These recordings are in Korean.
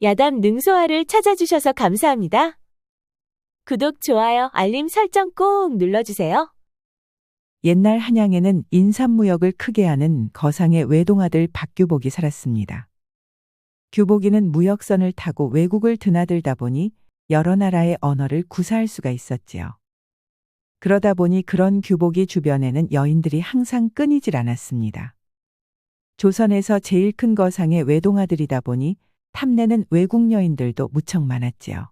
야담 능소화를 찾아주셔서 감사합니다. 구독, 좋아요, 알림 설정 꼭 눌러주세요. 옛날 한양에는 인삼무역을 크게 하는 거상의 외동아들 박규복이 살았습니다. 규복이는 무역선을 타고 외국을 드나들다 보니 여러 나라의 언어를 구사할 수가 있었지요. 그러다 보니 그런 규복이 주변에는 여인들이 항상 끊이질 않았습니다. 조선에서 제일 큰 거상의 외동아들이다 보니 탐내는 외국 여인들도 무척 많았지요.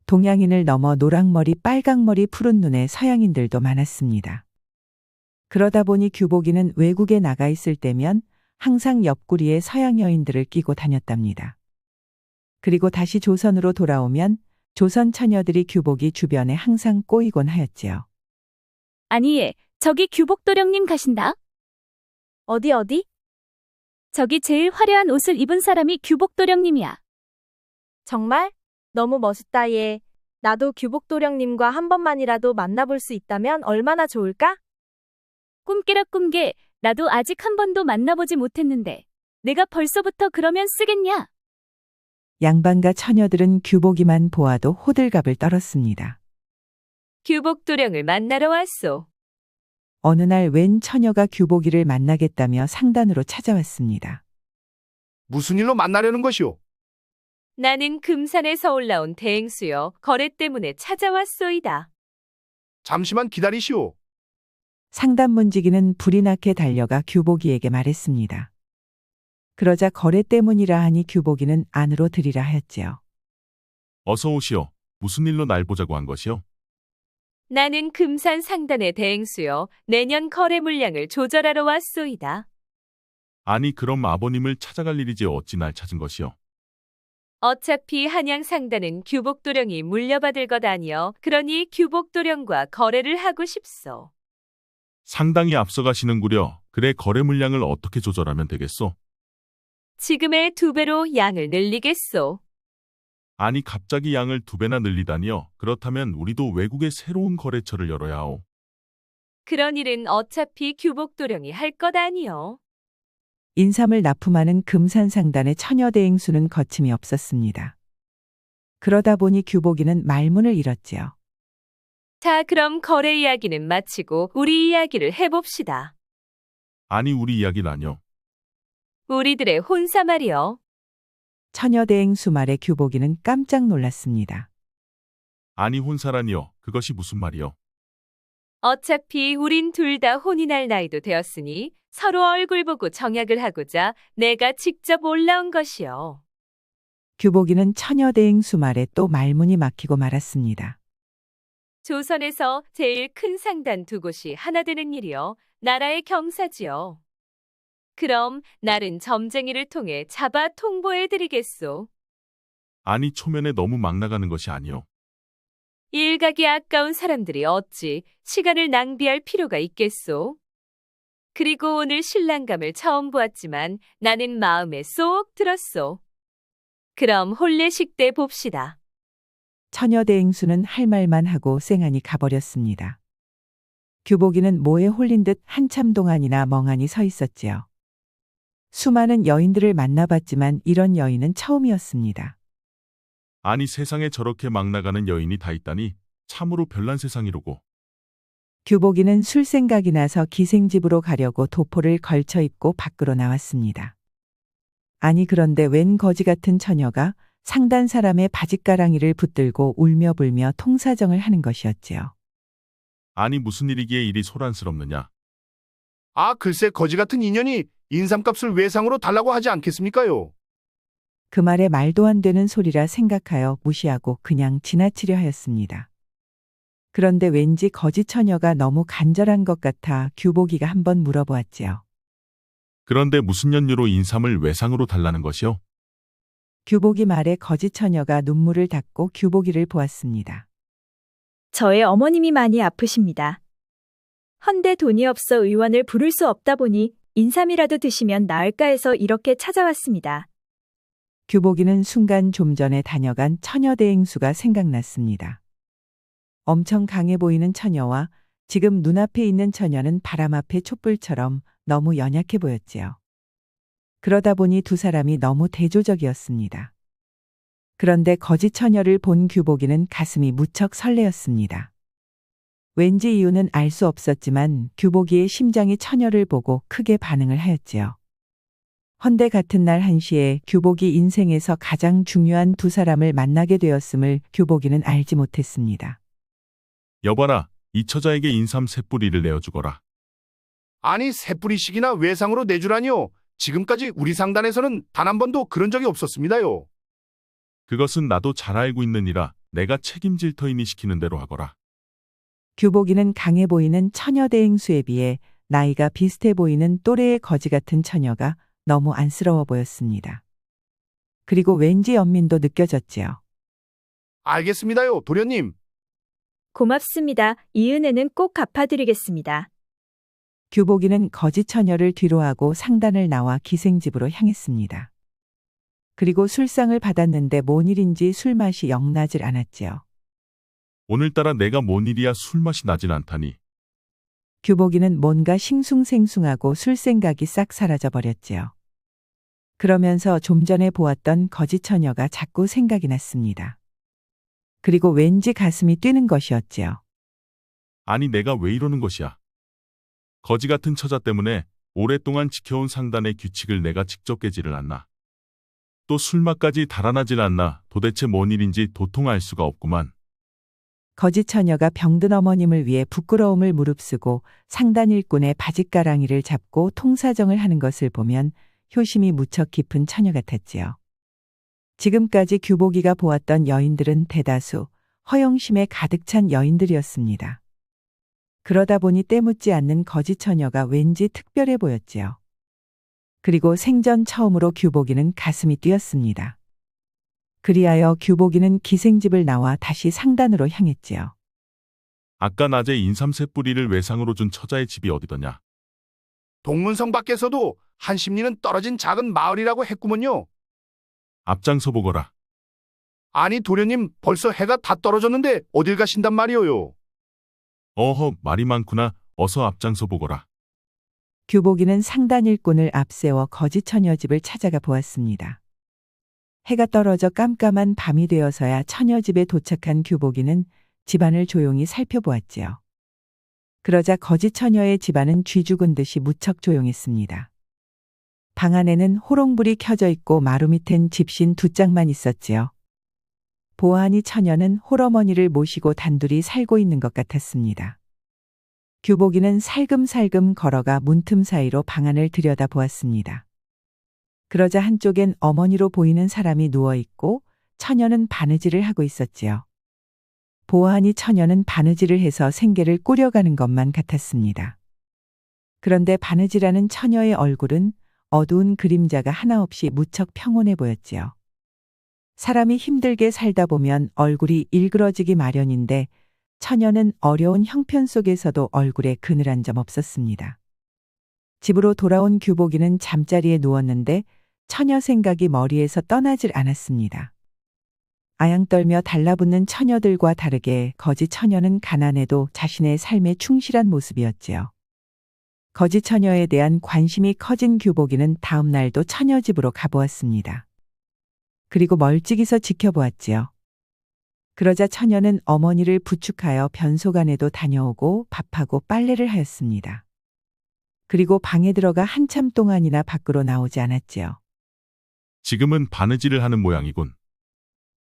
동양인을 넘어 노랑머리, 빨강머리, 푸른 눈의 서양인들도 많았습니다. 그러다 보니 규복이는 외국에 나가 있을 때면 항상 옆구리에 서양 여인들을 끼고 다녔답니다. 그리고 다시 조선으로 돌아오면 조선 처녀들이 규복이 주변에 항상 꼬이곤 하였지요. 아니, 저기 규복도령님 가신다. 어디? 저기 제일 화려한 옷을 입은 사람이 규복도령님이야. 정말? 너무 멋있다 얘. 나도 규복도령님과 한 번만이라도 만나볼 수 있다면 얼마나 좋을까? 꿈깨라 꿈깨. 나도 아직 한 번도 만나보지 못했는데 내가 벌써부터 그러면 쓰겠냐? 양반과 처녀들은 규복이만 보아도 호들갑을 떨었습니다. 규복도령을 만나러 왔소. 어느 날 웬 처녀가 규복이를 만나겠다며 상단으로 찾아왔습니다. 무슨 일로 만나려는 것이오? 나는 금산에서 올라온 대행수여 거래 때문에 찾아왔소이다. 잠시만 기다리시오. 상단 문지기는 불이 나게 달려가 규복이에게 말했습니다. 그러자 거래 때문이라 하니 규복이는 안으로 들이라 하였지요. 어서 오시오. 무슨 일로 날 보자고 한 것이오? 나는 금산 상단의 대행수여 내년 거래 물량을 조절하러 왔소이다. 아니 그럼 아버님을 찾아갈 일이지 어찌 날 찾은 것이오? 어차피 한양 상단은 규복도령이 물려받을 것 아니여 그러니 규복도령과 거래를 하고 싶소. 상당히 앞서가시는구려. 그래 거래 물량을 어떻게 조절하면 되겠소? 지금의 2배로 양을 늘리겠소. 아니 갑자기 양을 2배나 늘리다니요. 그렇다면 우리도 외국에 새로운 거래처를 열어야 하오. 그런 일은 어차피 규복도령이 할 것 아니여. 인삼을 납품하는 금산상단의 처녀 대행수는 거침이 없었습니다. 그러다 보니 규복이는 말문을 잃었지요. 자, 그럼 거래 이야기는 마치고 우리 이야기를 해봅시다. 아니 우리 이야기는 아니오. 우리들의 혼사 말이여. 처녀 대행수 말에 규복이는 깜짝 놀랐습니다. 아니 혼사라니요. 그것이 무슨 말이오? 어차피 우린 둘 다 혼이 날 나이도 되었으니 서로 얼굴 보고 정약을 하고자 내가 직접 올라온 것이여. 규복이는 처녀 대행수 말에 또 말문이 막히고 말았습니다. 조선에서 제일 큰 상단 2곳이 하나 되는 일이여 나라의 경사지요. 그럼 날은 점쟁이를 통해 잡아 통보해드리겠소. 아니 초면에 너무 막 나가는 것이 아니오. 일가기 아까운 사람들이 어찌 시간을 낭비할 필요가 있겠소. 그리고 오늘 신랑감을 처음 보았지만 나는 마음에 쏙 들었소. 그럼 혼례식 때 봅시다. 처녀 대행수는 할 말만 하고 쌩하니 가버렸습니다. 규복이는 모에 홀린 듯 한참 동안이나 멍하니 서 있었지요. 수많은 여인들을 만나봤지만 이런 여인은 처음이었습니다. 아니 세상에 저렇게 막 나가는 여인이 다 있다니 참으로 별난 세상이로고. 규복이는 술 생각이 나서 기생집으로 가려고 도포를 걸쳐 입고 밖으로 나왔습니다. 아니 그런데 웬 거지 같은 처녀가 상단 사람의 바짓가랑이를 붙들고 울며 불며 통사정을 하는 것이었지요. 아니 무슨 일이기에 이리 소란스럽느냐? 아, 글쎄 거지 같은 인연이 인삼값을 외상으로 달라고 하지 않겠습니까요? 그 말에 말도 안 되는 소리라 생각하여 무시하고 그냥 지나치려 하였습니다. 그런데 왠지 거지 처녀가 너무 간절한 것 같아 규복이가 한번 물어보았지요. 그런데 무슨 연유로 인삼을 외상으로 달라는 것이오? 규복이 말에 거지 처녀가 눈물을 닦고 규복이를 보았습니다. 저의 어머님이 많이 아프십니다. 헌데 돈이 없어 의원을 부를 수 없다 보니 인삼이라도 드시면 나을까 해서 이렇게 찾아왔습니다. 규복이는 순간 좀 전에 다녀간 처녀 대행수가 생각났습니다. 엄청 강해 보이는 처녀와 지금 눈앞에 있는 처녀는 바람 앞의 촛불처럼 너무 연약해 보였지요. 그러다 보니 두 사람이 너무 대조적이었습니다. 그런데 거지 처녀를 본 규복이는 가슴이 무척 설레었습니다. 왠지 이유는 알 수 없었지만 규복이의 심장이 처녀를 보고 크게 반응을 하였지요. 헌데 같은 날 1시에 규복이 인생에서 가장 중요한 두 사람을 만나게 되었음을 규복이는 알지 못했습니다. 여봐라, 이 처자에게 인삼 세 뿌리를 내어주거라. 아니 세 뿌리씩이나 외상으로 내주라니요. 지금까지 우리 상단에서는 단 한 번도 그런 적이 없었습니다요. 그것은 나도 잘 알고 있느니라. 내가 책임질 터이니 시키는 대로 하거라. 규복이는 강해 보이는 처녀 대행수에 비해 나이가 비슷해 보이는 또래의 거지 같은 처녀가 너무 안쓰러워 보였습니다. 그리고 왠지 연민도 느껴졌지요. 알겠습니다요, 도련님. 고맙습니다. 이 은혜는 꼭 갚아드리겠습니다. 규복이는 거지 처녀를 뒤로하고 상단을 나와 기생집으로 향했습니다. 그리고 술상을 받았는데 뭔 일인지 술맛이 영 나질 않았지요. 오늘따라 내가 뭔 일이야 술맛이 나진 않다니. 규복이는 뭔가 싱숭생숭하고 술 생각이 싹 사라져 버렸지요. 그러면서 좀 전에 보았던 거지 처녀가 자꾸 생각이 났습니다. 그리고 왠지 가슴이 뛰는 것이었지요. 아니 내가 왜 이러는 것이야. 거지 같은 처자 때문에 오랫동안 지켜온 상단의 규칙을 내가 직접 깨지를 않나. 또 술맛까지 달아나질 않나. 도대체 뭔 일인지 도통 알 수가 없구만. 거지 처녀가 병든 어머님을 위해 부끄러움을 무릅쓰고 상단 일꾼의 바짓가랑이를 잡고 통사정을 하는 것을 보면 효심이 무척 깊은 처녀 같았지요. 지금까지 규복이가 보았던 여인들은 대다수 허영심에 가득 찬 여인들이었습니다. 그러다 보니 때묻지 않는 거지 처녀가 왠지 특별해 보였지요. 그리고 생전 처음으로 규복이는 가슴이 뛰었습니다. 그리하여 규복이는 기생집을 나와 다시 상단으로 향했지요. 아까 낮에 인삼 세 뿌리를 외상으로 준 처자의 집이 어디더냐. 동문성 밖에서도 한십리는 떨어진 작은 마을이라고 했구먼요. 앞장서 보거라. 아니 도련님 벌써 해가 다 떨어졌는데 어딜 가신단 말이오요. 어허 말이 많구나. 어서 앞장서 보거라. 규복이는 상단 일꾼을 앞세워 거지 처녀 집을 찾아가 보았습니다. 해가 떨어져 깜깜한 밤이 되어서야 처녀 집에 도착한 규복이는 집안을 조용히 살펴보았지요. 그러자 거지 처녀의 집안은 쥐 죽은 듯이 무척 조용했습니다. 방 안에는 호롱불이 켜져 있고 마루 밑엔 집신 두 짝만 있었지요. 보아하니 처녀는 홀어머니를 모시고 단둘이 살고 있는 것 같았습니다. 규복이는 살금살금 걸어가 문틈 사이로 방 안을 들여다보았습니다. 그러자 한쪽엔 어머니로 보이는 사람이 누워있고 처녀는 바느질을 하고 있었지요. 보아하니 처녀는 바느질을 해서 생계를 꾸려가는 것만 같았습니다. 그런데 바느질하는 처녀의 얼굴은 어두운 그림자가 하나 없이 무척 평온해 보였지요. 사람이 힘들게 살다 보면 얼굴이 일그러지기 마련인데 처녀는 어려운 형편 속에서도 얼굴에 그늘한 점 없었습니다. 집으로 돌아온 규복이는 잠자리에 누웠는데 처녀 생각이 머리에서 떠나질 않았습니다. 아양떨며 달라붙는 처녀들과 다르게 거지 처녀는 가난해도 자신의 삶에 충실한 모습이었지요. 거지 처녀에 대한 관심이 커진 규복이는 다음 날도 처녀 집으로 가보았습니다. 그리고 멀찍이서 지켜보았지요. 그러자 처녀는 어머니를 부축하여 변소간에도 다녀오고 밥하고 빨래를 하였습니다. 그리고 방에 들어가 한참 동안이나 밖으로 나오지 않았지요. 지금은 바느질을 하는 모양이군.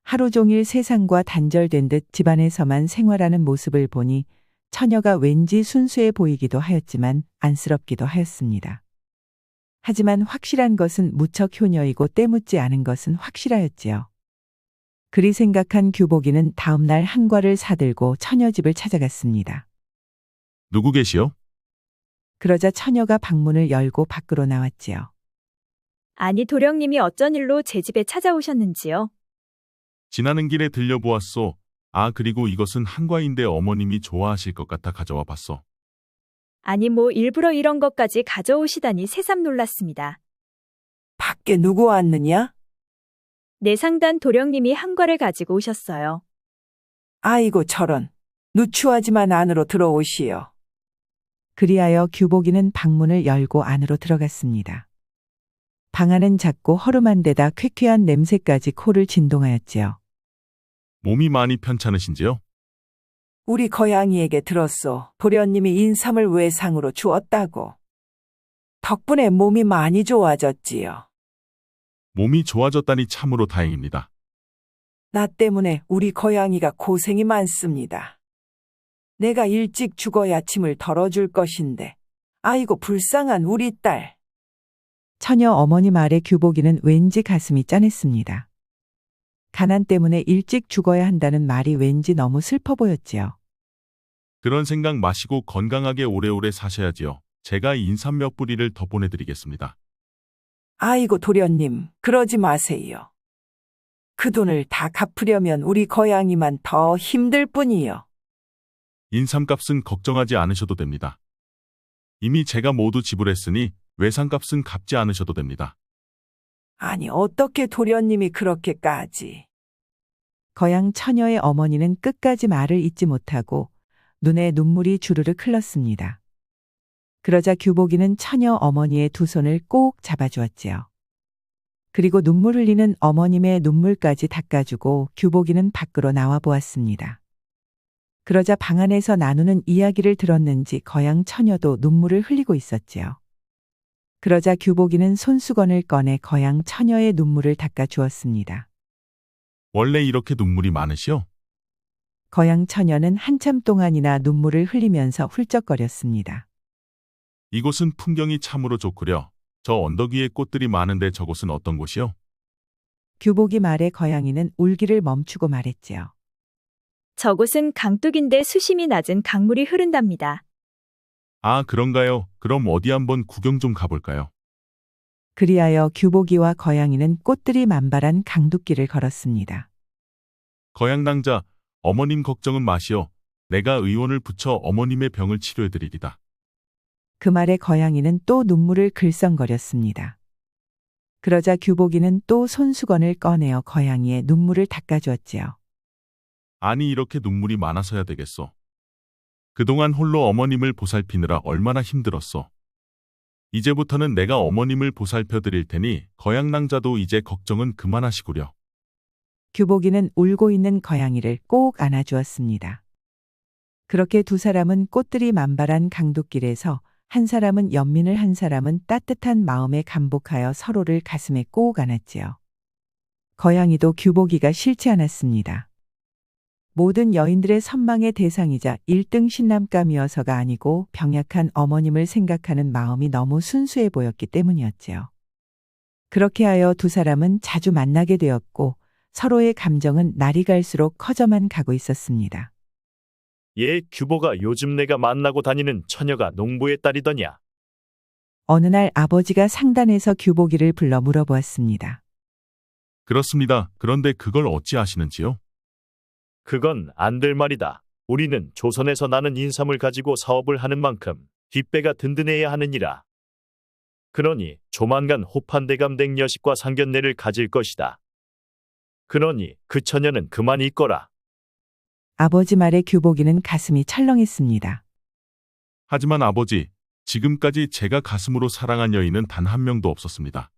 하루 종일 세상과 단절된 듯 집안에서만 생활하는 모습을 보니 처녀가 왠지 순수해 보이기도 하였지만 안쓰럽기도 하였습니다. 하지만 확실한 것은 무척 효녀이고 때묻지 않은 것은 확실하였지요. 그리 생각한 규복이는 다음 날 한과를 사들고 처녀 집을 찾아갔습니다. 누구 계시오? 그러자 처녀가 방문을 열고 밖으로 나왔지요. 아니 도령님이 어쩐 일로 제 집에 찾아오셨는지요? 지나는 길에 들려보았소. 아 그리고 이것은 한과인데 어머님이 좋아하실 것 같아 가져와 봤소. 아니 뭐 일부러 이런 것까지 가져오시다니 새삼 놀랐습니다. 밖에 누구 왔느냐? 내 상단 도령님이 한과를 가지고 오셨어요. 아이고 저런. 누추하지만 안으로 들어오시오. 그리하여 규복이는 방문을 열고 안으로 들어갔습니다. 방 안은 작고 허름한 데다 쾌쾌한 냄새까지 코를 진동하였지요. 몸이 많이 편찮으신지요? 우리 고양이에게 들었소. 도련님이 인삼을 외상으로 주었다고. 덕분에 몸이 많이 좋아졌지요. 몸이 좋아졌다니 참으로 다행입니다. 나 때문에 우리 고양이가 고생이 많습니다. 내가 일찍 죽어야 침을 덜어줄 것인데, 아이고 불쌍한 우리 딸. 처녀 어머니 말에 규복이는 왠지 가슴이 짠했습니다. 가난 때문에 일찍 죽어야 한다는 말이 왠지 너무 슬퍼 보였지요. 그런 생각 마시고 건강하게 오래오래 사셔야지요. 제가 인삼 몇 뿌리를 더 보내드리겠습니다. 아이고 도련님, 그러지 마세요. 그 돈을 다 갚으려면 우리 고양이만 더 힘들 뿐이요. 인삼값은 걱정하지 않으셔도 됩니다. 이미 제가 모두 지불했으니 외상값은 갚지 않으셔도 됩니다. 아니 어떻게 도련님이 그렇게까지. 거양 처녀의 어머니는 끝까지 말을 잇지 못하고 눈에 눈물이 주르륵 흘렀습니다. 그러자 규복이는 처녀 어머니의 두 손을 꼭 잡아주었지요. 그리고 눈물 흘리는 어머님의 눈물까지 닦아주고 규복이는 밖으로 나와 보았습니다. 그러자 방 안에서 나누는 이야기를 들었는지 거양 처녀도 눈물을 흘리고 있었지요. 그러자 규복이는 손수건을 꺼내 거양 처녀의 눈물을 닦아주었습니다. 원래 이렇게 눈물이 많으시오? 거양 처녀는 한참 동안이나 눈물을 흘리면서 훌쩍거렸습니다. 이곳은 풍경이 참으로 좋구려. 저 언덕 위에 꽃들이 많은데 저곳은 어떤 곳이요? 규복이 말에 거양이는 울기를 멈추고 말했지요. 저곳은 강둑인데 수심이 낮은 강물이 흐른답니다. 아, 그런가요? 그럼 어디 한번 구경 좀 가볼까요? 그리하여 규복이와 거양이는 꽃들이 만발한 강둑길을 걸었습니다. 거양낭자, 어머님 걱정은 마시오. 내가 의원을 붙여 어머님의 병을 치료해드리리다. 그 말에 거양이는 또 눈물을 글썽거렸습니다. 그러자 규복이는 또 손수건을 꺼내어 거양이의 눈물을 닦아주었지요. 아니 이렇게 눈물이 많아서야 되겠소. 그동안 홀로 어머님을 보살피느라 얼마나 힘들었소. 이제부터는 내가 어머님을 보살펴 드릴 테니 거양낭자도 이제 걱정은 그만하시구려. 규복이는 울고 있는 거양이를 꼭 안아주었습니다. 그렇게 두 사람은 꽃들이 만발한 강둑길에서 한 사람은 연민을 한 사람은 따뜻한 마음에 감복하여 서로를 가슴에 꼭 안았지요. 거양이도 규복이가 싫지 않았습니다. 모든 여인들의 선망의 대상이자 1등 신남감이어서가 아니고 병약한 어머님을 생각하는 마음이 너무 순수해 보였기 때문이었지요. 그렇게 하여 두 사람은 자주 만나게 되었고 서로의 감정은 날이 갈수록 커져만 가고 있었습니다. 얘 규보가 요즘 내가 만나고 다니는 처녀가 농부의 딸이더냐? 어느 날 아버지가 상단에서 규복이를 불러 물어보았습니다. 그렇습니다. 그런데 그걸 어찌 아시는지요? 그건 안 될 말이다. 우리는 조선에서 나는 인삼을 가지고 사업을 하는 만큼 뒷배가 든든해야 하느니라. 그러니 조만간 호판대감댁 여식과 상견례를 가질 것이다. 그러니 그 처녀는 그만 있거라. 아버지 말에 규복이는 가슴이 철렁했습니다. 하지만 아버지, 지금까지 제가 가슴으로 사랑한 여인은 단 한 명도 없었습니다.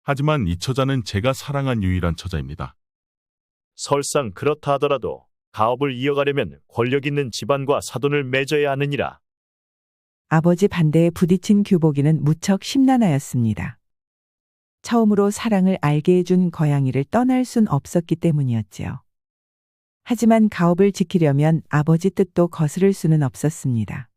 하지만 이 처자는 제가 사랑한 유일한 처자입니다. 설상 그렇다 하더라도 가업을 이어가려면 권력 있는 집안과 사돈을 맺어야 하느니라. 아버지 반대에 부딪힌 규복이는 무척 심란하였습니다. 처음으로 사랑을 알게 해준 거양이를 떠날 순 없었기 때문이었지요. 하지만 가업을 지키려면 아버지 뜻도 거스를 수는 없었습니다.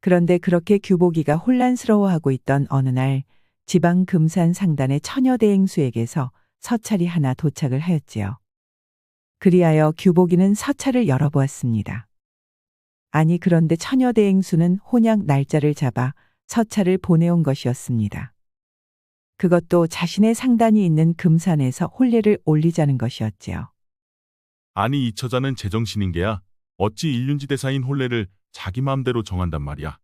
그런데 그렇게 규복이가 혼란스러워하고 있던 어느 날 지방 금산 상단의 처녀대행수에게서 서찰이 하나 도착을 하였지요. 그리하여 규복이는 서찰을 열어보았습니다. 아니 그런데 처녀대행수는 혼약 날짜를 잡아 서찰을 보내온 것이었습니다. 그것도 자신의 상단이 있는 금산에서 혼례를 올리자는 것이었지요. 아니 이 처자는 제정신인 게야. 어찌 일륜지대사인 혼례를 자기 마음대로 정한단 말이야.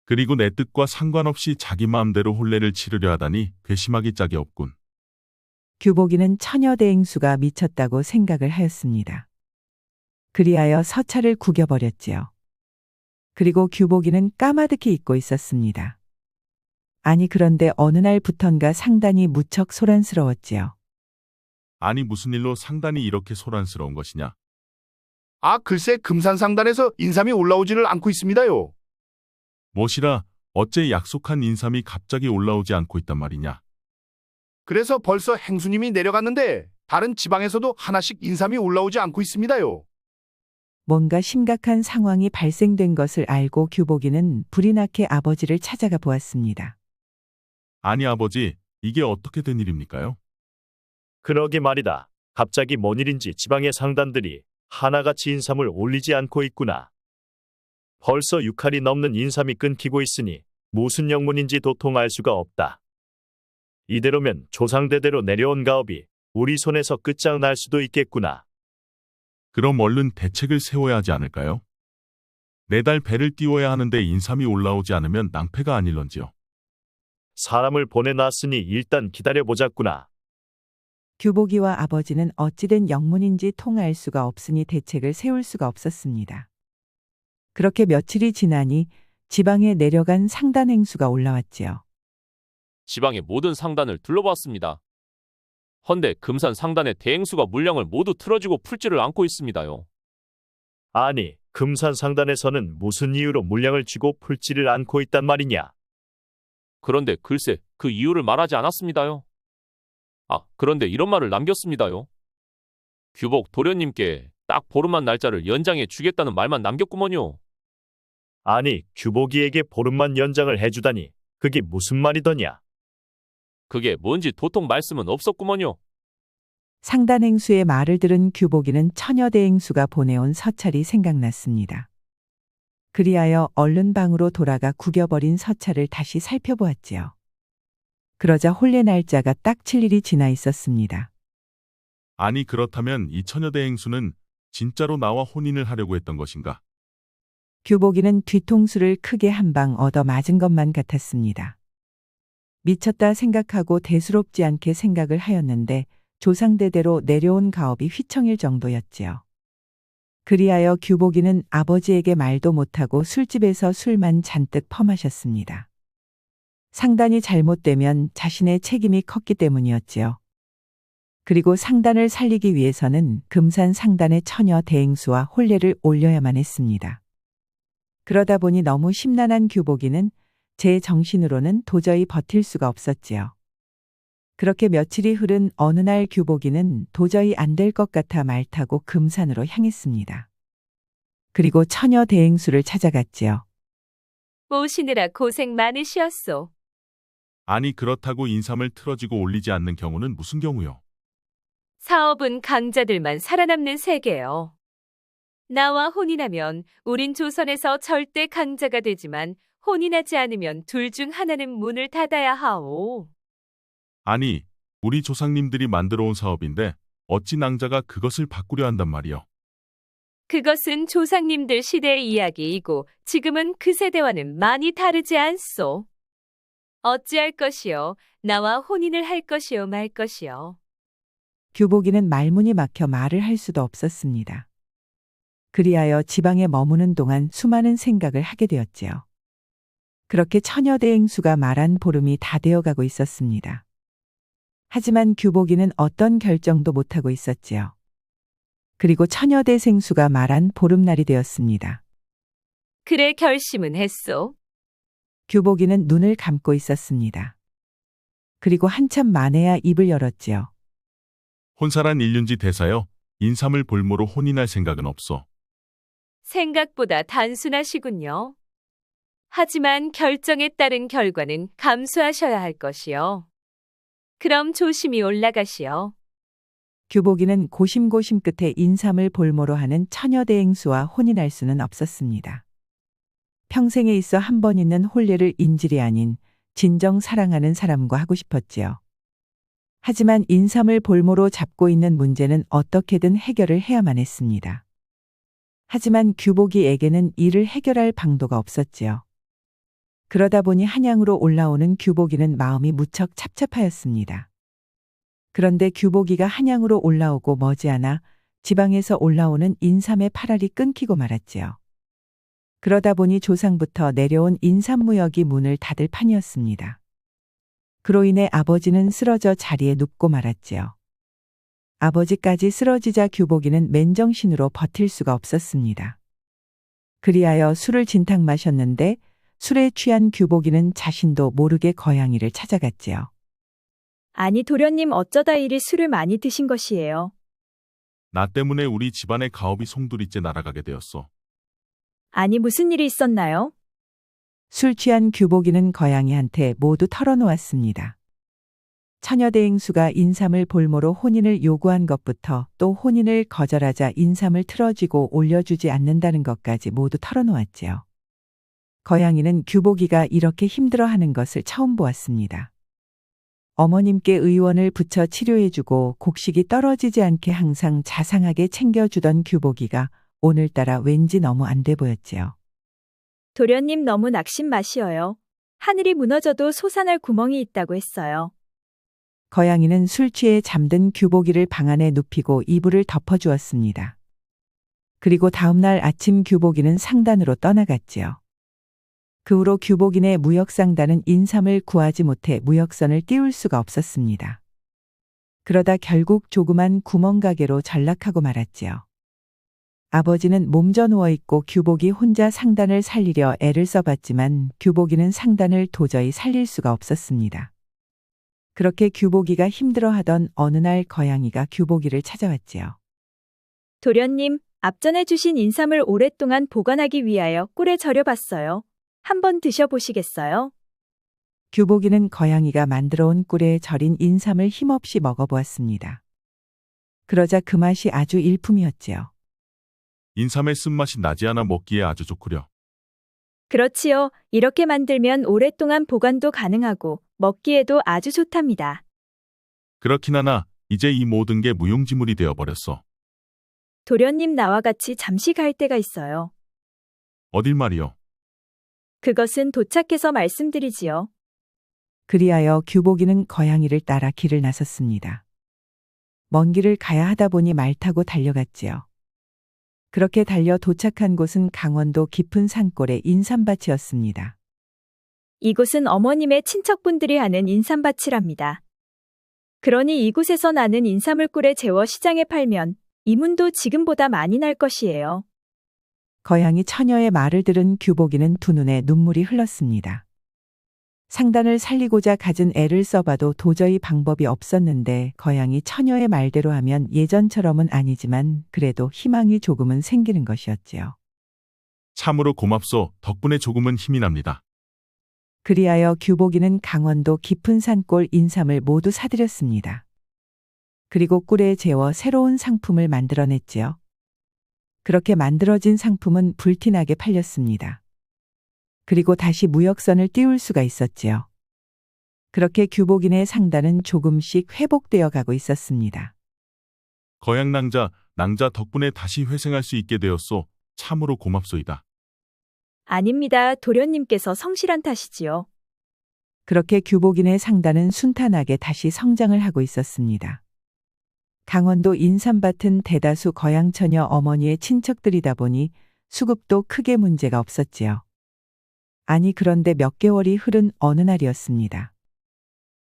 그리고 내 뜻과 상관없이 자기 마음대로 혼례를 치르려 하다니 괘씸하기 짝이 없군. 규복이는 처녀대행수가 미쳤다고 생각을 하였습니다. 그리하여 서찰을 구겨버렸지요. 그리고 규복이는 까마득히 잊고 있었습니다. 아니 그런데 어느 날부턴가 상단이 무척 소란스러웠지요. 아니 무슨 일로 상단이 이렇게 소란스러운 것이냐? 아, 글쎄 금산상단에서 인삼이 올라오지를 않고 있습니다요. 무엇이라 어째 약속한 인삼이 갑자기 올라오지 않고 있단 말이냐? 그래서 벌써 행수님이 내려갔는데 다른 지방에서도 하나씩 인삼이 올라오지 않고 있습니다요. 뭔가 심각한 상황이 발생된 것을 알고 규복이는 불이 나게 아버지를 찾아가 보았습니다. 아니 아버지, 이게 어떻게 된 일입니까요? 그러게 말이다. 갑자기 뭔 일인지 지방의 상단들이 하나같이 인삼을 올리지 않고 있구나. 벌써 6할이 넘는 인삼이 끊기고 있으니 무슨 영문인지 도통 알 수가 없다. 이대로면 조상대대로 내려온 가업이 우리 손에서 끝장날 수도 있겠구나. 그럼 얼른 대책을 세워야 하지 않을까요? 매달 배를 띄워야 하는데 인삼이 올라오지 않으면 낭패가 아닐런지요. 사람을 보내놨으니 일단 기다려보자꾸나. 규복이와 아버지는 어찌된 영문인지 통할 수가 없으니 대책을 세울 수가 없었습니다. 그렇게 며칠이 지나니 지방에 내려간 상단 행수가 올라왔지요. 지방의 모든 상단을 둘러봤습니다. 헌데 금산 상단의 대행수가 물량을 모두 틀어지고 풀지를 않고 있습니다요. 아니, 금산 상단에서는 무슨 이유로 물량을 쥐고 풀지를 않고 있단 말이냐? 그런데 글쎄 그 이유를 말하지 않았습니다요. 아, 그런데 이런 말을 남겼습니다요. 규복 도련님께 딱 보름만 날짜를 연장해 주겠다는 말만 남겼구먼요. 아니, 규복이에게 보름만 연장을 해주다니 그게 무슨 말이더냐? 그게 뭔지 도통 말씀은 없었구먼요. 상단 행수의 말을 들은 규복이는 처녀대 행수가 보내온 서찰이 생각났습니다. 그리하여 얼른 방으로 돌아가 구겨버린 서찰을 다시 살펴보았지요. 그러자 혼례 날짜가 딱 7일이 지나 있었습니다. 아니 그렇다면 이 처녀대 행수는 진짜로 나와 혼인을 하려고 했던 것인가? 규복이는 뒤통수를 크게 한 방 얻어 맞은 것만 같았습니다. 미쳤다 생각하고 대수롭지 않게 생각을 하였는데 조상대대로 내려온 가업이 휘청일 정도였지요. 그리하여 규복이는 아버지에게 말도 못하고 술집에서 술만 잔뜩 퍼마셨습니다. 상단이 잘못되면 자신의 책임이 컸기 때문이었지요. 그리고 상단을 살리기 위해서는 금산 상단의 처녀 대행수와 혼례를 올려야만 했습니다. 그러다 보니 너무 심란한 규복이는 제 정신으로는 도저히 버틸 수가 없었지요. 그렇게 며칠이 흐른 어느 날 규복이는 도저히 안 될 것 같아 말 타고 금산으로 향했습니다. 그리고 처녀 대행수를 찾아갔지요. 모시느라 고생 많으시었소. 아니 그렇다고 인삼을 틀어지고 올리지 않는 경우는 무슨 경우요? 사업은 강자들만 살아남는 세계요. 나와 혼인하면 우린 조선에서 절대 강자가 되지만 혼인하지 않으면 둘 중 하나는 문을 닫아야 하오. 아니, 우리 조상님들이 만들어 온 사업인데 어찌 낭자가 그것을 바꾸려 한단 말이요? 그것은 조상님들 시대의 이야기이고 지금은 그 세대와는 많이 다르지 않소. 어찌할 것이요? 나와 혼인을 할 것이요 말 것이요? 규복이는 말문이 막혀 말을 할 수도 없었습니다. 그리하여 지방에 머무는 동안 수많은 생각을 하게 되었지요. 그렇게 처녀 대행수가 말한 보름이 다 되어가고 있었습니다. 하지만 규복이는 어떤 결정도 못하고 있었지요. 그리고 처녀 대생수가 말한 보름날이 되었습니다. 그래 결심은 했소. 규복이는 눈을 감고 있었습니다. 그리고 한참 만에야 입을 열었지요. 혼사란 일륜지 대사여, 인삼을 볼모로 혼인할 생각은 없소. 생각보다 단순하시군요. 하지만 결정에 따른 결과는 감수하셔야 할 것이요. 그럼 조심히 올라가시오. 규복이는 고심고심 끝에 인삼을 볼모로 하는 처녀 대행수와 혼인할 수는 없었습니다. 평생에 있어 한 번 있는 혼례를 인질이 아닌 진정 사랑하는 사람과 하고 싶었지요. 하지만 인삼을 볼모로 잡고 있는 문제는 어떻게든 해결을 해야만 했습니다. 하지만 규복이에게는 이를 해결할 방도가 없었지요. 그러다 보니 한양으로 올라오는 규복이는 마음이 무척 찹찹하였습니다. 그런데 규복이가 한양으로 올라오고 머지않아 지방에서 올라오는 인삼의 팔알이 끊기고 말았지요. 그러다 보니 조상부터 내려온 인삼무역이 문을 닫을 판이었습니다. 그로 인해 아버지는 쓰러져 자리에 눕고 말았지요. 아버지까지 쓰러지자 규복이는 맨정신으로 버틸 수가 없었습니다. 그리하여 술을 진탕 마셨는데 술에 취한 규복이는 자신도 모르게 거양이를 찾아갔지요. 아니 도련님 어쩌다 이리 술을 많이 드신 것이에요. 나 때문에 우리 집안의 가업이 송두리째 날아가게 되었어. 아니 무슨 일이 있었나요? 술 취한 규복이는 거양이한테 모두 털어놓았습니다. 처녀대행수가 인삼을 볼모로 혼인을 요구한 것부터 또 혼인을 거절하자 인삼을 틀어쥐고 올려주지 않는다는 것까지 모두 털어놓았지요. 거양이는 규복이가 이렇게 힘들어하는 것을 처음 보았습니다. 어머님께 의원을 붙여 치료해주고 곡식이 떨어지지 않게 항상 자상하게 챙겨주던 규복이가 오늘따라 왠지 너무 안 돼 보였지요. 도련님 너무 낙심 마시어요. 하늘이 무너져도 솟아날 구멍이 있다고 했어요. 거양이는 술 취해 잠든 규복이를 방 안에 눕히고 이불을 덮어주었습니다. 그리고 다음날 아침 규복이는 상단으로 떠나갔지요. 그 후로 규복인의 무역상단은 인삼을 구하지 못해 무역선을 띄울 수가 없었습니다. 그러다 결국 조그만 구멍가게로 전락하고 말았지요. 아버지는 몸져 누워있고 규복이 혼자 상단을 살리려 애를 써봤지만 규복이는 상단을 도저히 살릴 수가 없었습니다. 그렇게 규복이가 힘들어하던 어느 날 거양이가 규복이를 찾아왔지요. 도련님, 앞전에 주신 인삼을 오랫동안 보관하기 위하여 꿀에 절여봤어요. 한번 드셔보시겠어요? 규복이는 거양이가 만들어온 꿀에 절인 인삼을 힘없이 먹어보았습니다. 그러자 그 맛이 아주 일품이었지요. 인삼의 쓴맛이 나지 않아 먹기에 아주 좋구려. 그렇지요. 이렇게 만들면 오랫동안 보관도 가능하고 먹기에도 아주 좋답니다. 그렇긴 하나 이제 이 모든 게 무용지물이 되어버렸어. 도련님 나와 같이 잠시 갈 데가 있어요. 어딜 말이요. 그것은 도착해서 말씀드리지요. 그리하여 규복이는 거양이를 따라 길을 나섰습니다. 먼 길을 가야 하다 보니 말 타고 달려갔지요. 그렇게 달려 도착한 곳은 강원도 깊은 산골의 인삼밭이었습니다. 이곳은 어머님의 친척분들이 하는 인삼밭이랍니다. 그러니 이곳에서 나는 인삼을 꿀에 재워 시장에 팔면 이문도 지금보다 많이 날 것이에요. 거양이 처녀의 말을 들은 규복이는 두 눈에 눈물이 흘렀습니다. 상단을 살리고자 갖은 애를 써봐도 도저히 방법이 없었는데 거양이 처녀의 말대로 하면 예전처럼은 아니지만 그래도 희망이 조금은 생기는 것이었지요. 참으로 고맙소. 덕분에 조금은 힘이 납니다. 그리하여 규복이는 강원도 깊은 산골 인삼을 모두 사들였습니다. 그리고 꿀에 재워 새로운 상품을 만들어냈지요. 그렇게 만들어진 상품은 불티나게 팔렸습니다. 그리고 다시 무역선을 띄울 수가 있었지요. 그렇게 규복인의 상단은 조금씩 회복되어 가고 있었습니다. 거양낭자, 낭자 덕분에 다시 회생할 수 있게 되었소. 참으로 고맙소이다. 아닙니다. 도련님께서 성실한 탓이지요. 그렇게 규복인의 상단은 순탄하게 다시 성장을 하고 있었습니다. 강원도 인삼밭은 대다수 거양처녀 어머니의 친척들이다 보니 수급도 크게 문제가 없었지요. 아니 그런데 몇 개월이 흐른 어느 날이었습니다.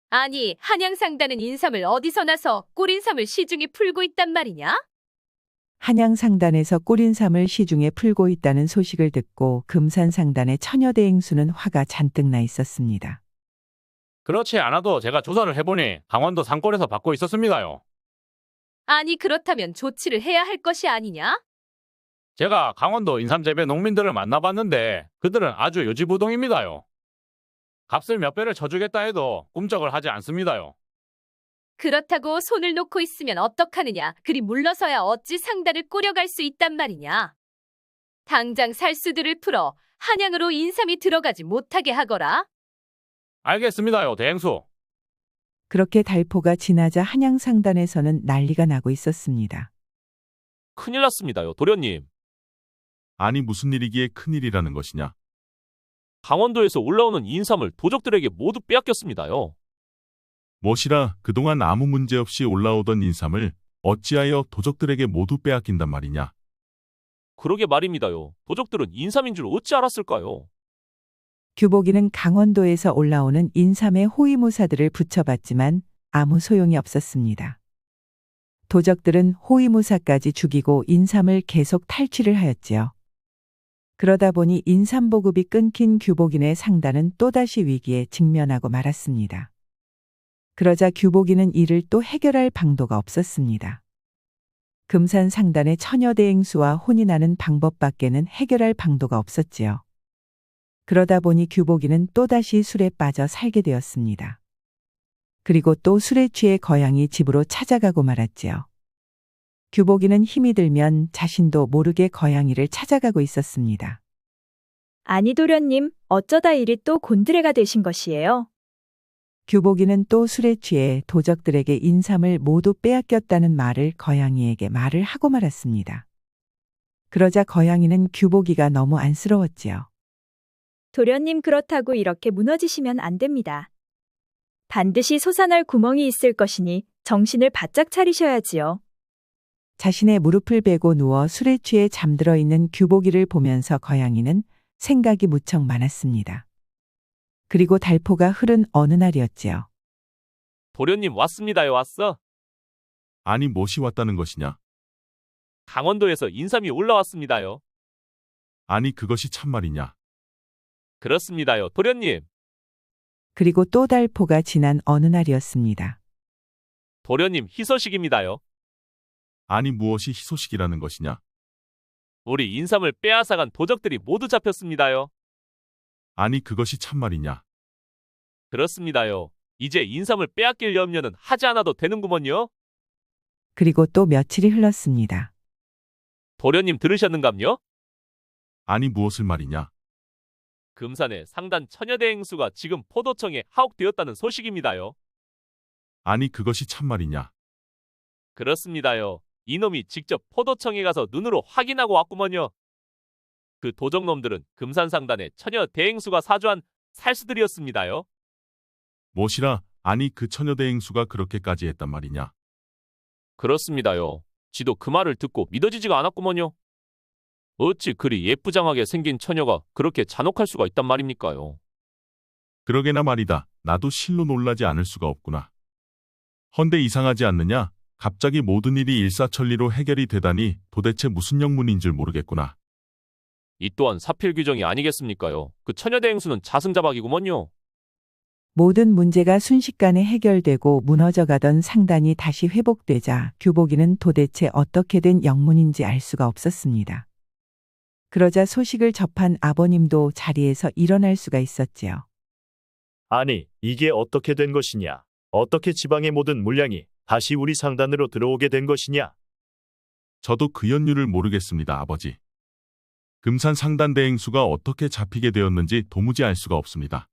아니, 한양상단은 인삼을 어디서 나서 꿀인삼을 시중에 풀고 있단 말이냐? 한양상단에서 꿀인삼을 시중에 풀고 있다는 소식을 듣고 금산상단의 처녀대행수는 화가 잔뜩 나 있었습니다. 그렇지 않아도 제가 조사를 해보니 강원도 산골에서 받고 있었습니다요. 아니, 그렇다면 조치를 해야 할 것이 아니냐? 제가 강원도 인삼재배 농민들을 만나봤는데 그들은 아주 요지부동입니다요. 값을 몇 배를 쳐주겠다 해도 꿈쩍을 하지 않습니다요. 그렇다고 손을 놓고 있으면 어떡하느냐? 그리 물러서야 어찌 상단을 꾸려갈 수 있단 말이냐? 당장 살수들을 풀어 한양으로 인삼이 들어가지 못하게 하거라. 알겠습니다요, 대행수. 그렇게 달포가 지나자 한양상단에서는 난리가 나고 있었습니다. 큰일 났습니다요, 도련님. 아니 무슨 일이기에 큰일이라는 것이냐. 강원도에서 올라오는 인삼을 도적들에게 모두 빼앗겼습니다요. 무엇이라 그동안 아무 문제 없이 올라오던 인삼을 어찌하여 도적들에게 모두 빼앗긴단 말이냐. 그러게 말입니다요. 도적들은 인삼인 줄 어찌 알았을까요? 규복이는 강원도에서 올라오는 인삼의 호위무사들을 붙여봤지만 아무 소용이 없었습니다. 도적들은 호위무사까지 죽이고 인삼을 계속 탈취를 하였지요. 그러다 보니 인삼 보급이 끊긴 규복인의 상단은 또다시 위기에 직면하고 말았습니다. 그러자 규복인은 이를 또 해결할 방도가 없었습니다. 금산 상단의 처녀대행수와 혼이 나는 방법밖에는 해결할 방도가 없었지요. 그러다 보니 규복이는 또다시 술에 빠져 살게 되었습니다. 그리고 또 술에 취해 거양이 집으로 찾아가고 말았지요. 규복이는 힘이 들면 자신도 모르게 거양이를 찾아가고 있었습니다. 아니 도련님, 어쩌다 일이 또 곤드레가 되신 것이에요? 규복이는 또 술에 취해 도적들에게 인삼을 모두 빼앗겼다는 말을 거양이에게 말을 하고 말았습니다. 그러자 거양이는 규복이가 너무 안쓰러웠지요. 도련님 그렇다고 이렇게 무너지시면 안 됩니다. 반드시 솟아날 구멍이 있을 것이니 정신을 바짝 차리셔야지요. 자신의 무릎을 베고 누워 술에 취해 잠들어 있는 규복이를 보면서 거양이는 생각이 무척 많았습니다. 그리고 달포가 흐른 어느 날이었지요. 도련님 왔습니다요, 왔어. 아니 무엇이 왔다는 것이냐? 강원도에서 인삼이 올라왔습니다요. 아니 그것이 참말이냐? 그렇습니다요, 도련님. 그리고 또 달포가 지난 어느 날이었습니다. 도련님 희소식입니다요. 아니 무엇이 희소식이라는 것이냐? 우리 인삼을 빼앗아간 도적들이 모두 잡혔습니다요. 아니 그것이 참말이냐? 그렇습니다요. 이제 인삼을 빼앗길 염려는 하지 않아도 되는구먼요. 그리고 또 며칠이 흘렀습니다. 도련님 들으셨는감요? 아니 무엇을 말이냐? 금산의 상단 처녀대행수가 지금 포도청에 하옥되었다는 소식입니다요. 아니 그것이 참말이냐? 그렇습니다요. 이놈이 직접 포도청에 가서 눈으로 확인하고 왔구먼요. 그 도적놈들은 금산상단의 처녀대행수가 사주한 살수들이었습니다요. 무엇이라? 아니 그 처녀대행수가 그렇게까지 했단 말이냐? 그렇습니다요. 지도 그 말을 듣고 믿어지지가 않았구먼요. 어찌 그리 예쁘장하게 생긴 처녀가 그렇게 잔혹할 수가 있단 말입니까요. 그러게나 말이다. 나도 실로 놀라지 않을 수가 없구나. 헌데 이상하지 않느냐? 갑자기 모든 일이 일사천리로 해결이 되다니 도대체 무슨 영문인 줄 모르겠구나. 이 또한 사필규정이 아니겠습니까요. 그 처녀대행수는 자승자박이구먼요. 모든 문제가 순식간에 해결되고 무너져가던 상단이 다시 회복되자 규복이는 도대체 어떻게 된 영문인지 알 수가 없었습니다. 그러자 소식을 접한 아버님도 자리에서 일어날 수가 있었지요. 아니, 이게 어떻게 된 것이냐? 어떻게 지방의 모든 물량이 다시 우리 상단으로 들어오게 된 것이냐? 저도 그 연유를 모르겠습니다, 아버지. 금산 상단 대행수가 어떻게 잡히게 되었는지 도무지 알 수가 없습니다.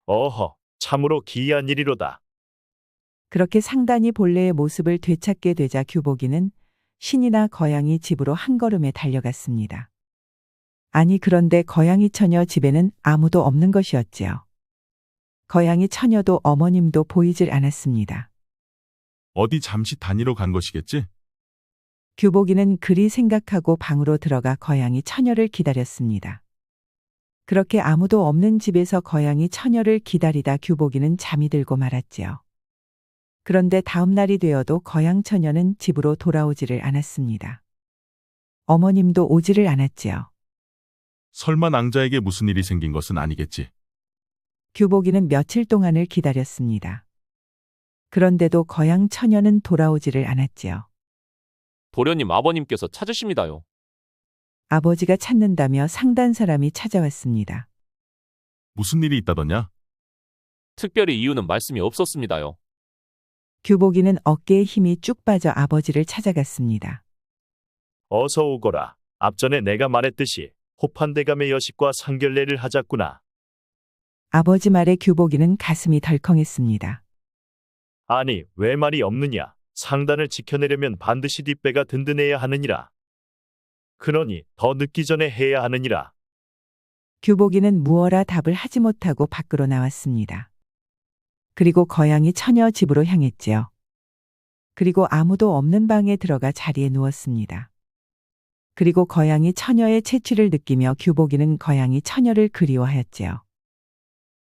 어허, 참으로 기이한 일이로다. 그렇게 상단이 본래의 모습을 되찾게 되자 규복이는 신이나 거양이 집으로 한 걸음에 달려갔습니다. 아니 그런데 거양이 처녀 집에는 아무도 없는 것이었지요. 거양이 처녀도 어머님도 보이질 않았습니다. 어디 잠시 다니러 간 것이겠지? 규복이는 그리 생각하고 방으로 들어가 거양이 처녀를 기다렸습니다. 그렇게 아무도 없는 집에서 거양이 처녀를 기다리다 규복이는 잠이 들고 말았지요. 그런데 다음 날이 되어도 거양 처녀는 집으로 돌아오지를 않았습니다. 어머님도 오지를 않았지요. 설마 낭자에게 무슨 일이 생긴 것은 아니겠지? 규복이는 며칠 동안을 기다렸습니다. 그런데도 거양 처녀는 돌아오지를 않았지요. 도련님 아버님께서 찾으십니다요. 아버지가 찾는다며 상단 사람이 찾아왔습니다. 무슨 일이 있다더냐? 특별히 이유는 말씀이 없었습니다요. 규복이는 어깨에 힘이 쭉 빠져 아버지를 찾아갔습니다. 어서 오거라. 앞전에 내가 말했듯이 호판대감의 여식과 상결례를 하자꾸나. 아버지 말에 규복이는 가슴이 덜컹했습니다. 아니, 왜 말이 없느냐? 상단을 지켜내려면 반드시 뒷배가 든든해야 하느니라. 그러니 더 늦기 전에 해야 하느니라. 규복이는 무어라 답을 하지 못하고 밖으로 나왔습니다. 그리고 거양이 처녀 집으로 향했지요. 그리고 아무도 없는 방에 들어가 자리에 누웠습니다. 그리고 거양이 처녀의 채취를 느끼며 규복이는 거양이 처녀를 그리워하였지요.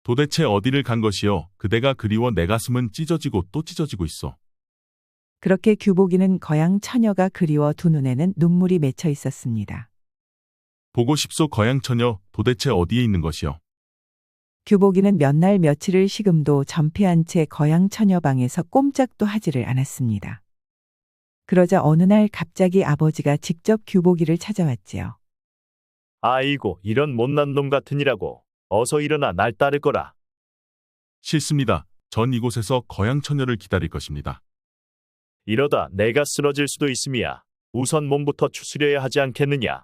도대체 어디를 간 것이요? 그대가 그리워 내 가슴은 찢어지고 또 찢어지고 있어. 그렇게 규복이는 거양 처녀가 그리워 두 눈에는 눈물이 맺혀 있었습니다. 보고 싶소 거양처녀 도대체 어디에 있는 것이요? 규복이는 몇 날 며칠을 식음도 전폐한 채 거양 처녀 방에서 꼼짝도 하지를 않았습니다. 그러자 어느 날 갑자기 아버지가 직접 규복이를 찾아왔지요. 아이고, 이런 못난 놈 같으니라고. 어서 일어나 날 따를 거라. 싫습니다. 전 이곳에서 거양처녀를 기다릴 것입니다. 이러다 내가 쓰러질 수도 있음이야. 우선 몸부터 추스려야 하지 않겠느냐.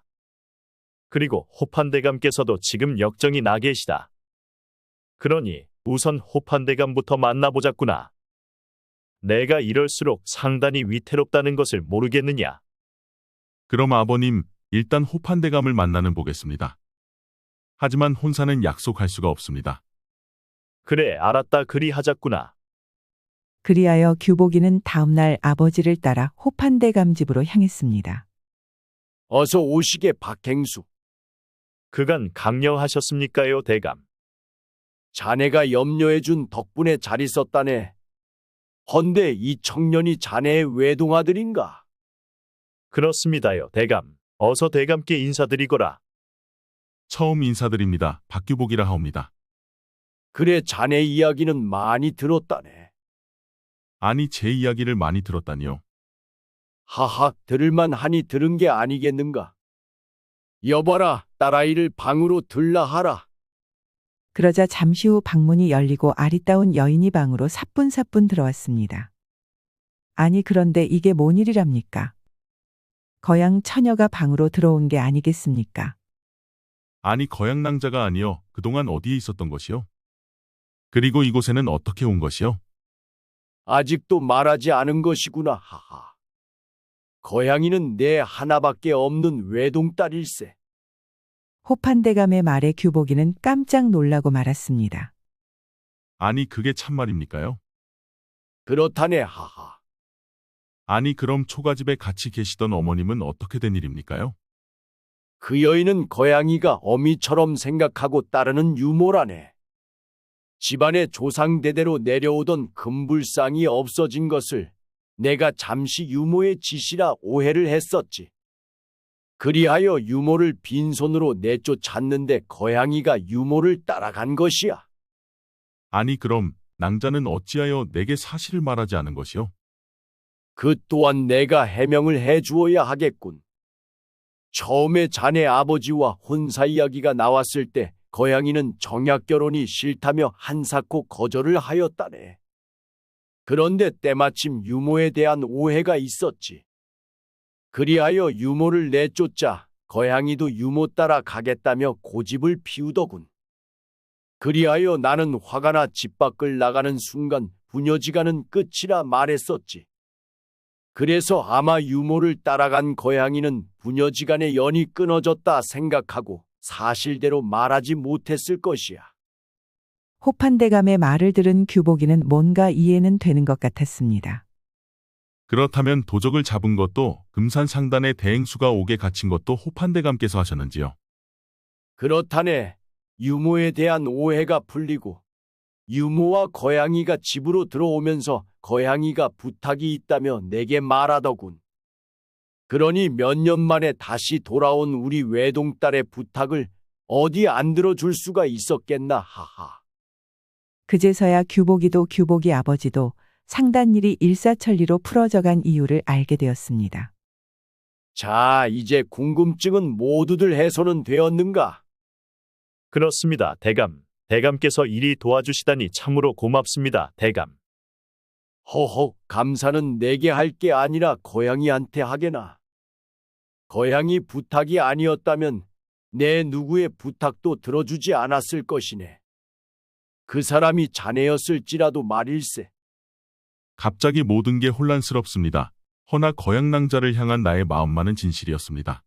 그리고 호판대감께서도 지금 역정이 나 계시다. 그러니 우선 호판대감부터 만나보자꾸나. 내가 이럴수록 상당히 위태롭다는 것을 모르겠느냐. 그럼 아버님, 일단 호판대감을 만나는 보겠습니다. 하지만 혼사는 약속할 수가 없습니다. 그래, 알았다. 그리 하자꾸나. 그리하여 규복이는 다음날 아버지를 따라 호판대감 집으로 향했습니다. 어서 오시게 박행수. 그간 강령하셨습니까요, 대감? 자네가 염려해준 덕분에 잘 있었다네. 헌데 이 청년이 자네의 외동아들인가? 그렇습니다요, 대감. 어서 대감께 인사드리거라. 처음 인사드립니다. 박규복이라 하옵니다. 그래, 자네 이야기는 많이 들었다네. 아니, 제 이야기를 많이 들었다니요. 하하, 들을만 하니 들은 게 아니겠는가? 여봐라, 딸아이를 방으로 들라 하라. 그러자 잠시 후 방문이 열리고 아리따운 여인이 방으로 사뿐사뿐 들어왔습니다. 아니 그런데 이게 뭔 일이랍니까? 거양 처녀가 방으로 들어온 게 아니겠습니까? 아니, 거양낭자가 아니요. 그동안 어디에 있었던 것이요? 그리고 이곳에는 어떻게 온 것이요? 아직도 말하지 않은 것이구나. 하하. 거양이는 내 하나밖에 없는 외동딸일세. 호판대감의 말에 규복이는 깜짝 놀라고 말았습니다. 아니, 그게 참말입니까요? 그렇다네. 하하. 아니, 그럼 초가집에 같이 계시던 어머님은 어떻게 된 일입니까요? 그 여인은 거양이가 어미처럼 생각하고 따르는 유모라네. 집안에 조상대대로 내려오던 금불상이 없어진 것을 내가 잠시 유모의 짓이라 오해를 했었지. 그리하여 유모를 빈손으로 내쫓았는데 거양이가 유모를 따라간 것이야. 아니, 그럼 낭자는 어찌하여 내게 사실을 말하지 않은 것이요? 그 또한 내가 해명을 해주어야 하겠군. 처음에 자네 아버지와 혼사 이야기가 나왔을 때 거양이는 정약 결혼이 싫다며 한사코 거절을 하였다네. 그런데 때마침 유모에 대한 오해가 있었지. 그리하여 유모를 내쫓자 거양이도 유모 따라 가겠다며 고집을 피우더군. 그리하여 나는 화가 나 집 밖을 나가는 순간 부녀지간은 끝이라 말했었지. 그래서 아마 유모를 따라간 거양이는 부녀지간의 연이 끊어졌다 생각하고 사실대로 말하지 못했을 것이야. 호판대감의 말을 들은 규복이는 뭔가 이해는 되는 것 같았습니다. 그렇다면 도적을 잡은 것도 금산상단의 대행수가 옥에 갇힌 것도 호판대감께서 하셨는지요? 그렇다네. 유모에 대한 오해가 풀리고 유모와 거양이가 집으로 들어오면서 거양이가 부탁이 있다며 내게 말하더군. 그러니 몇 년 만에 다시 돌아온 우리 외동딸의 부탁을 어디 안 들어줄 수가 있었겠나. 하하. 그제서야 규복이도 규복이 아버지도 상단일이 일사천리로 풀어져간 이유를 알게 되었습니다. 자, 이제 궁금증은 모두들 해소는 되었는가? 그렇습니다, 대감. 대감께서 이리 도와주시다니 참으로 고맙습니다, 대감. 허허, 감사는 내게 할 게 아니라 거양이한테 하게나. 거양이 부탁이 아니었다면 내 누구의 부탁도 들어주지 않았을 것이네. 그 사람이 자네였을지라도 말일세. 갑자기 모든 게 혼란스럽습니다. 허나 거양낭자를 향한 나의 마음만은 진실이었습니다.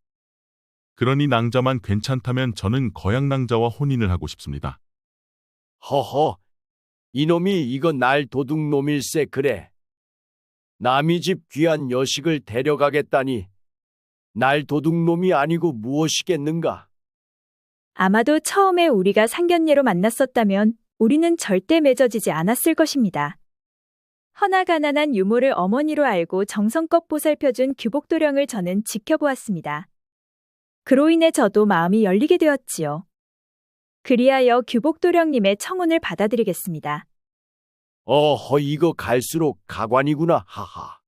그러니 낭자만 괜찮다면 저는 거양낭자와 혼인을 하고 싶습니다. 허허, 이놈이 이거 날 도둑놈일세. 그래. 남의 집 귀한 여식을 데려가겠다니 날 도둑놈이 아니고 무엇이겠는가? 아마도 처음에 우리가 상견례로 만났었다면 우리는 절대 맺어지지 않았을 것입니다. 허나 가난한 유모를 어머니로 알고 정성껏 보살펴준 규복도령을 저는 지켜보았습니다. 그로 인해 저도 마음이 열리게 되었지요. 그리하여 규복도령님의 청혼을 받아들이겠습니다. 이거 갈수록 가관이구나, 하하.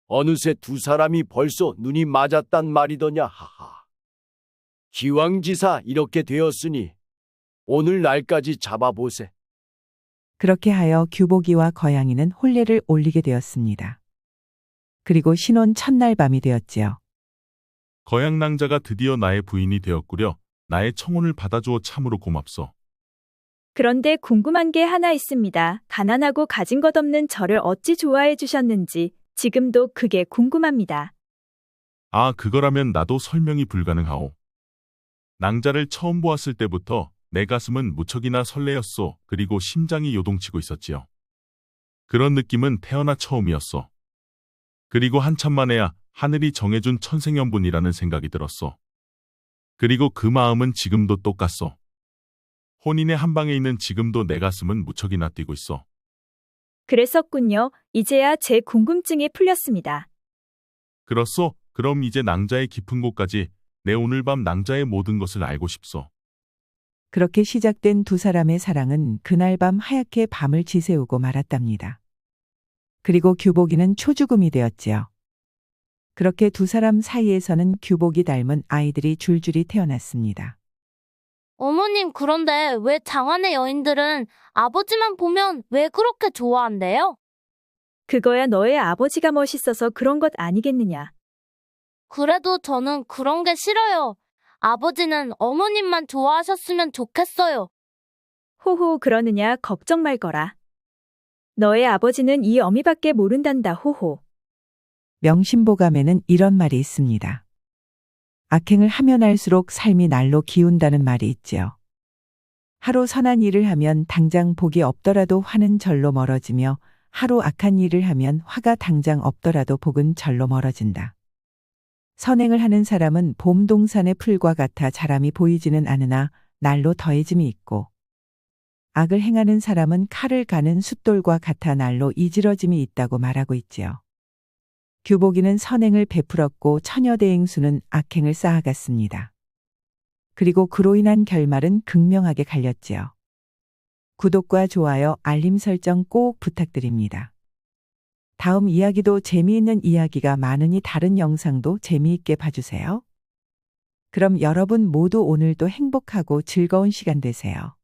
어느새 두 사람이 벌써 눈이 맞았단 말이더냐, 하하. 기왕지사 이렇게 되었으니 오늘 날까지 잡아보세. 그렇게 하여 규복이와 거양이는 혼례를 올리게 되었습니다. 그리고 신혼 첫날 밤이 되었지요. 거양낭자가 드디어 나의 부인이 되었구려. 나의 청혼을 받아주어 참으로 고맙소. 그런데 궁금한 게 하나 있습니다. 가난하고 가진 것 없는 저를 어찌 좋아해 주셨는지 지금도 그게 궁금합니다. 아, 그거라면 나도 설명이 불가능하오. 낭자를 처음 보았을 때부터 내 가슴은 무척이나 설레었소. 그리고 심장이 요동치고 있었지요. 그런 느낌은 태어나 처음이었소. 그리고 한참 만에야 하늘이 정해준 천생연분이라는 생각이 들었소. 그리고 그 마음은 지금도 똑같소. 혼인의 한방에 있는 지금도 내 가슴은 무척이나 뛰고 있어. 그랬었군요. 이제야 제 궁금증이 풀렸습니다. 그렇소? 그럼 이제 낭자의 깊은 곳까지 내 오늘 밤 낭자의 모든 것을 알고 싶소. 그렇게 시작된 두 사람의 사랑은 그날 밤 하얗게 밤을 지새우고 말았답니다. 그리고 규복이는 초죽음이 되었지요. 그렇게 두 사람 사이에서는 규복이 닮은 아이들이 줄줄이 태어났습니다. 어머님, 그런데 왜 장안의 여인들은 아버지만 보면 왜 그렇게 좋아한대요? 그거야 너의 아버지가 멋있어서 그런 것 아니겠느냐. 그래도 저는 그런 게 싫어요. 아버지는 어머님만 좋아하셨으면 좋겠어요. 호호 그러느냐 걱정 말거라. 너의 아버지는 이 어미밖에 모른단다 호호. 명심보감에는 이런 말이 있습니다. 악행을 하면 할수록 삶이 날로 기운다는 말이 있지요. 하루 선한 일을 하면 당장 복이 없더라도 화는 절로 멀어지며 하루 악한 일을 하면 화가 당장 없더라도 복은 절로 멀어진다. 선행을 하는 사람은 봄 동산의 풀과 같아 자람이 보이지는 않으나 날로 더해짐이 있고 악을 행하는 사람은 칼을 가는 숫돌과 같아 날로 이지러짐이 있다고 말하고 있지요. 규복이는 선행을 베풀었고 처녀대행수는 악행을 쌓아갔습니다. 그리고 그로 인한 결말은 극명하게 갈렸지요. 구독과 좋아요, 알림 설정 꼭 부탁드립니다. 다음 이야기도 재미있는 이야기가 많으니 다른 영상도 재미있게 봐주세요. 그럼 여러분 모두 오늘도 행복하고 즐거운 시간 되세요.